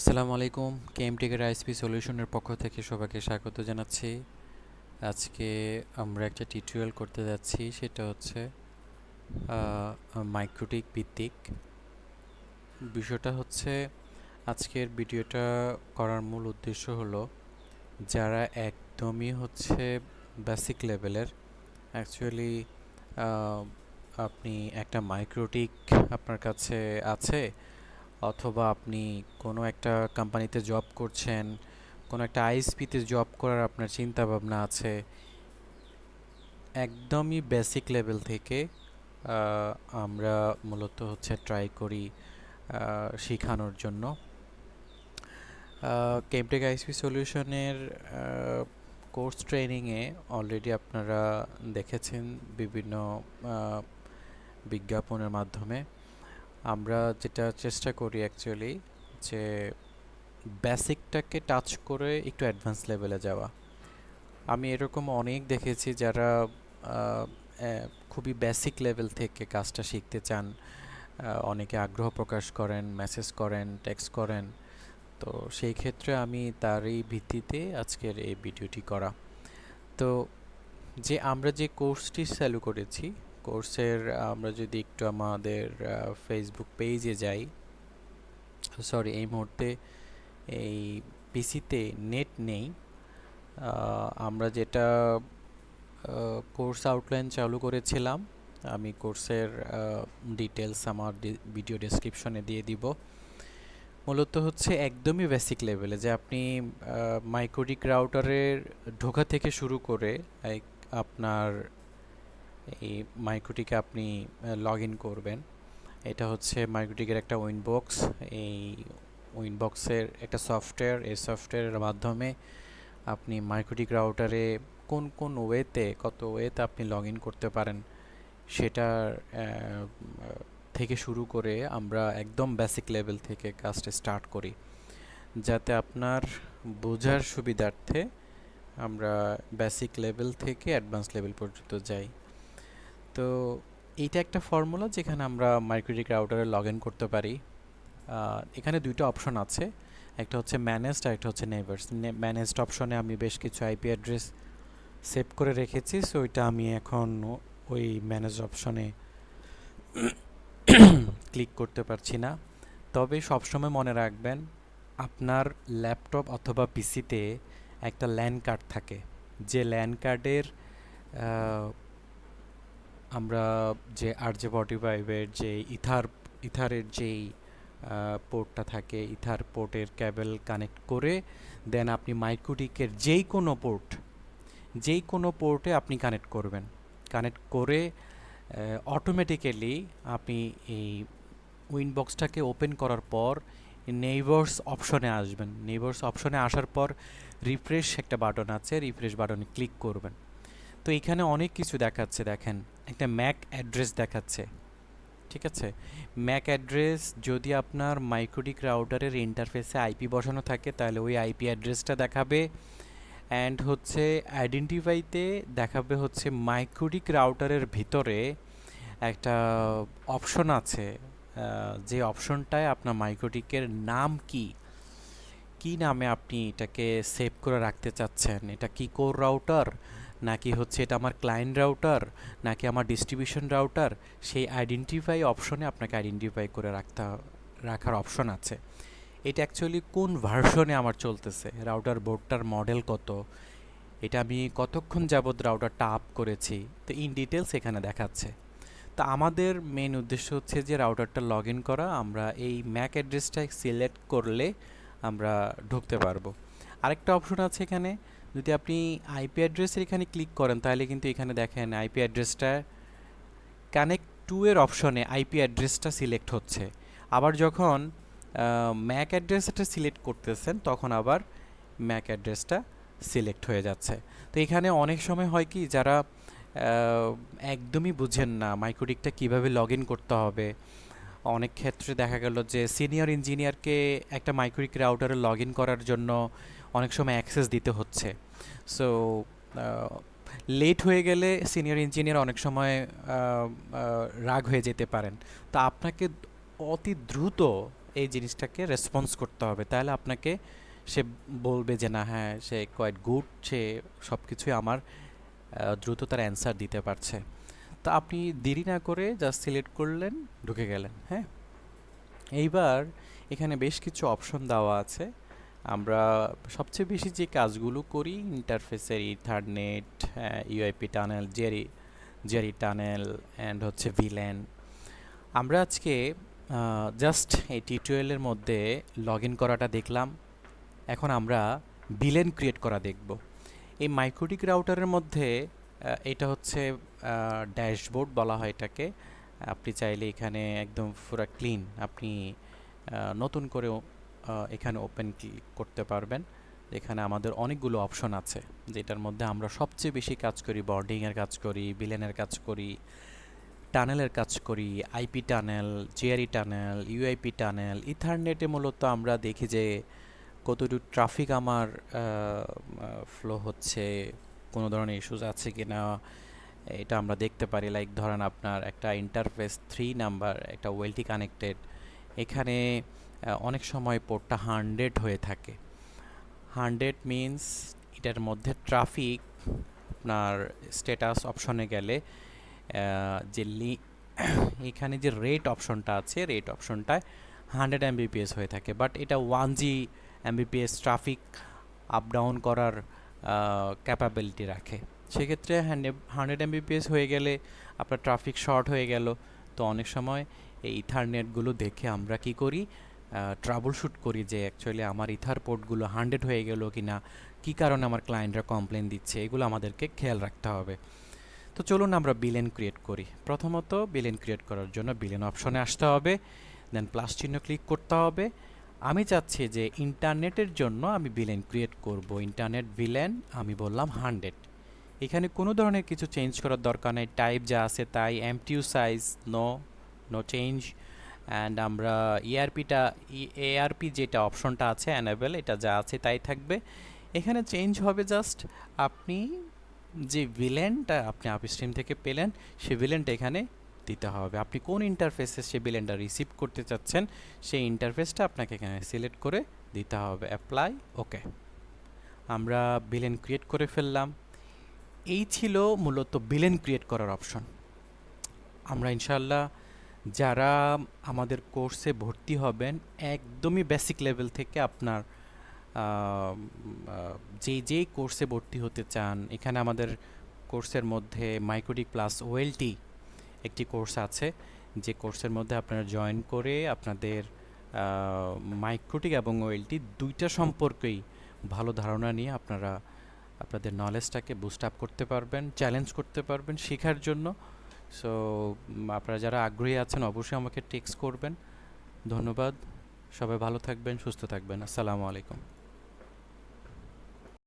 আসসালামু আলাইকুম। কেএমটেকের আইএসপি সলিউশনের পক্ষ থেকে সবাইকে স্বাগত জানাচ্ছি। আজকে আমরা একটা টিউটোরিয়াল করতে যাচ্ছি, সেটা হচ্ছে মাইক্রোটিক ভিত্তিক। বিষয়টা হচ্ছে আজকের ভিডিওটা করার মূল উদ্দেশ্য হলো যারা একদমই হচ্ছে বেসিক লেভেলের, অ্যাকচুয়ালি আপনি একটা মাইক্রোটিক আপনার কাছে আছে, অথবা আপনি কোনো একটা কোম্পানিতে জব করছেন, কোনো একটা আইএসপিতে জব করার আপনার চিন্তা ভাবনা আছে, একদমই বেসিক লেভেল থেকে আহ, আমরা মূলত হচ্ছে ট্রাই করি শেখানোর জন্য। কেমটেক আইএসপি সলিউশনের কোর্স ট্রেনিংয়ে অলরেডি আপনারা দেখেছেন বিভিন্ন আহ, বিজ্ঞাপনের মাধ্যমে। আমরা যেটা চেষ্টা করি অ্যাকচুয়ালি যে বেসিকটাকে টাচ করে একটু অ্যাডভান্স লেভেলে যাওয়া। আমি এরকম অনেক দেখেছি যারা আহ, খুবই বেসিক লেভেল থেকে কাজটা শিখতে চান। অনেকে আগ্রহ প্রকাশ করেন, মেসেজ করেন, টেক্সট করেন। তো সেই ক্ষেত্রে আমি তারই ভিত্তিতে আজকের এই ভিডিওটি করা। তো আমরা যে কোর্সটি চালু করেছি, কোর্সের আমরা যদি একটু আমাদের ফেসবুক পেজে যাই, সরি এই মুহূর্তে এই পিসিতে নেট নেই। আমরা যেটা কোর্স আউটলাইন চালু করেছিলাম, আমি কোর্সের ডিটেলস আমার ভিডিও ডেসক্রিপশনে দিয়ে দিব। মূলত হচ্ছে একদমই বেসিক লেভেলে যে আপনি মাইক্রোটিক রাউটারের ঢোকা থেকে শুরু করে আপনার এই মাইক্রোটিকে আপনি লগ ইন করবেন। এটা হচ্ছে মাইক্রোটিকের একটা উইনবক্স। এই উইনবক্সের একটা সফটওয়্যার, এই সফটওয়্যারের মাধ্যমে আপনি মাইক্রোটিক রাউটারে কোন কোন ওয়েতে, কত ওয়েতে আপনি লগ ইন করতে পারেন সেটার থেকে শুরু করে আমরা একদম বেসিক লেভেল থেকে কাজটা স্টার্ট করি, যাতে আপনার বোঝার সুবিধার্থে আমরা বেসিক লেভেল থেকে অ্যাডভান্স লেভেল পর্যন্ত যাই। তো এইটা একটা ফর্মুলা যেখানে আমরা মাইক্রোটিক রাউটারে লগ ইন করতে পারি। এখানে দুইটা অপশন আছে, একটা হচ্ছে ম্যানেজড আর একটা হচ্ছে নেইবারস। ম্যানেজড অপশনে আমি বেশ কিছু আইপি অ্যাড্রেস সেভ করে রেখেছি, সো ওইটা আমি এখন ওই ম্যানেজ অপশনে ক্লিক করতে পারছি না। তবে সবসময় মনে রাখবেন, আপনার ল্যাপটপ অথবা পিসিতে একটা ল্যান কার্ড থাকে, যে ল্যান কার্ডের আমরা যে RJ45-এর যে ইথারের যেই পোর্টটা থাকে, ইথার পোর্টের ক্যাবেল কানেক্ট করে দেন আপনি মাইক্রোটিকের যেই কোনো পোর্টে আপনি কানেক্ট করবেন। কানেক্ট করে অটোমেটিক্যালি আপনি এই উইনবক্সটাকে ওপেন করার পর নেইবার্স অপশনে আসবেন। নেইবার্স অপশনে আসার পর রিফ্রেশ একটা বাটন আছে, রিফ্রেশ বাটনে ক্লিক করবেন। তো এখানে অনেক কিছু দেখাচ্ছে, দেখেন একটা ম্যাক অ্যাড্রেস দেখাচ্ছে, ঠিক আছে? ম্যাক অ্যাড্রেস যদি আপনার মাইক্রোটিক রাউটারের ইন্টারফেসে আইপি বসানো থাকে তাহলে ওই আইপি অ্যাড্রেসটা দেখাবে। অ্যান্ড হচ্ছে আইডেন্টিফাইতে দেখাবে হচ্ছে মাইক্রোটিক রাউটারের ভিতরে একটা অপশন আছে, যে অপশনটায় আপনার মাইক্রোটিকের নাম কি, কি নামে আপনি এটাকে সেভ করে রাখতে চাচ্ছেন। এটা কি কোর রাউটার, নাকি হচ্ছে এটা আমার ক্লায়েন্ট রাউটার, নাকি আমার ডিস্ট্রিবিউশন রাউটার, সেই আইডেন্টিফাই অপশনে আপনাকে আইডেন্টিফাই করে রাখার অপশন আছে। এটা অ্যাকচুয়ালি কোন ভার্সনে আমার চলতেছে, রাউটার বোর্ডটার মডেল কত, এটা আমি কতক্ষণ যাবৎ রাউটারটা আপ করেছি, তো ইন ডিটেলস এখানে দেখাচ্ছে। তো আমাদের মেন উদ্দেশ্য হচ্ছে যে রাউটারটা লগ ইন করা। আমরা এই ম্যাক অ্যাড্রেসটা সিলেক্ট করলে আমরা ঢুকতে পারবো। আরেকটা অপশন আছে এখানে, যদি আপনি আইপি অ্যাড্রেসের এখানে ক্লিক করেন তাহলে কিন্তু এখানে দেখেন আইপি অ্যাড্রেসটা কানেক্ট টু এর অপশনে আইপি অ্যাড্রেসটা সিলেক্ট হচ্ছে। আবার যখন ম্যাক অ্যাড্রেসটা সিলেক্ট করতেছেন তখন আবার ম্যাক অ্যাড্রেসটা সিলেক্ট হয়ে যাচ্ছে। তো এখানে অনেক সময় হয় কি, যারা একদমই বুঝেন না মাইক্রোটিকটা কীভাবে লগ ইন করতে হবে, অনেক ক্ষেত্রে দেখা গেল যে সিনিয়র ইঞ্জিনিয়ারকে একটা মাইক্রোটিক রাউটারে লগ ইন করার জন্য অনেক সময় অ্যাক্সেস দিতে হচ্ছে। সো লেট হয়ে গেলে সিনিয়র ইঞ্জিনিয়ার অনেক সময় রাগ হয়ে যেতে পারেন। তো আপনাকে অতি দ্রুত এই জিনিসটাকে রেসপন্স করতে হবে, তাহলে আপনাকে সে বলবে যে না হ্যাঁ সে কোয়াইট গুড, সে সব কিছুই আমার দ্রুত তার অ্যান্সার দিতে পারছে। তো আপনি দেরি না করে জাস্ট সিলেক্ট করলেন, ঢুকে গেলেন। হ্যাঁ, এইবার এখানে বেশ কিছু অপশন দেওয়া আছে। আমরা সবচেয়ে বেশি যে কাজগুলো করি ইন্টারফেসের ethernet, UIP tunnel, Jerry tunnel and হচ্ছে ভিল্যান। আমরা আজকে জাস্ট এই টিউটোরিয়ালের মধ্যে লগ ইন করাটা দেখলাম। এখন আমরা ভিলেন ক্রিয়েট করা দেখব। এই মাইক্রোটিক রাউটারের মধ্যে এটা হচ্ছে ড্যাশবোর্ড বলা হয় এটাকে। আপনি চাইলে এখানে একদম পুরো ক্লিন আপনি নতুন করেও এখানে ওপেন ক্লিক করতে পারবেন। এখানে আমাদের অনেকগুলো অপশন আছে, যেটার মধ্যে আমরা সবচেয়ে বেশি কাজ করি বর্ডিংয়ের কাজ করি, ভিলেনের কাজ করি, টানেলের কাজ করি, IP tunnel, GRE tunnel, UIP tunnel. ইথারনেটে মূলত আমরা দেখি যে কতটুকু ট্রাফিক আমার ফ্লো হচ্ছে, কোনো ধরনের ইস্যুস আছে কি না, এটা আমরা দেখতে পারি। লাইক ধরেন আপনার একটা ইন্টারফেস 3 নাম্বার একটা ওয়েলটি কানেক্টেড, এখানে অনেক সময় পোর্টটা 100 হয়ে থাকে। 100 মিনস এটার মধ্যে ট্রাফিক আপনার স্ট্যাটাস অপশনে গেলে যে এখানে যে রেট অপশনটা আছে, রেট অপশনটায় 100 Mbps হয়ে থাকে, বাট এটা 1G Mbps traffic up down করার ক্যাপাবিলিটি রাখে। সেক্ষেত্রে 100 Mbps হয়ে গেলে আপনার ট্রাফিক শর্ট হয়ে গেল। তো অনেক সময় এই ইথারনেটগুলো দেখে আমরা কি করি, ট্রাবল শ্যুট করি যে অ্যাকচুয়ালি আমার ইথার পোর্টগুলো 100 হয়ে গেল কি না, কী কারণে আমার ক্লায়েন্টরা কমপ্লেন দিচ্ছে, এগুলো আমাদেরকে খেয়াল রাখতে হবে। তো চলুন আমরা ভিলেন ক্রিয়েট করি। প্রথমত ভিলেন ক্রিয়েট করার জন্য ভিলেন অপশনে আসতে হবে, দেন প্লাস চিহ্ন ক্লিক করতে হবে। আমি চাচ্ছি যে ইন্টারনেটের জন্য আমি ভিলেন ক্রিয়েট করব। ইন্টারনেট ভিলেন আমি বললাম 100। এখানে কোনো ধরনের কিছু চেঞ্জ করার দরকার নেই, টাইপ যা আছে তাই। MTU size no change. And আমরা এআরপি যেটা অপশনটা আছে অ্যানেবল, এটা যা আছে তাই থাকবে। এখানে চেঞ্জ হবে জাস্ট আপনি যে ভিলেনটা আপনি আপস্ট্রিম থেকে পেলেন, সে ভিলেনটা এখানে দিতে হবে। আপনি কোন ইন্টারফেসে সে ভিলেনটা রিসিভ করতে চাচ্ছেন, সেই ইন্টারফেসটা আপনাকে এখানে সিলেক্ট করে দিতে হবে। অ্যাপ্লাই, ওকে। আমরা ভিলেন ক্রিয়েট করে ফেললাম। এই ছিল মূলত ভিলেন ক্রিয়েট করার অপশন। আমরা ইনশাল্লাহ যারা আমাদের কোর্সে ভর্তি হবেন, একদমই বেসিক লেভেল থেকে আপনার যেই কোর্সে ভর্তি হতে চান, এখানে আমাদের কোর্সের মধ্যে মাইক্রোটিক প্লাস ওয়েলটি একটি কোর্স আছে, যে কোর্সের মধ্যে আপনারা জয়েন করে আপনাদের মাইক্রোটিক এবং ওয়েলটি দুইটা সম্পর্কেই ভালো ধারণা নিয়ে আপনারা আপনাদের নলেজটাকে বুস্ট আপ করতে পারবেন, চ্যালেঞ্জ করতে পারবেন শেখার জন্য। সো আপনারা যারা আগ্রহী আছেন অবশ্যই আমাকে টেক্সট করবেন। ধন্যবাদ, সবাই ভালো থাকবেন, সুস্থ থাকবেন। আসসালামু আলাইকুম।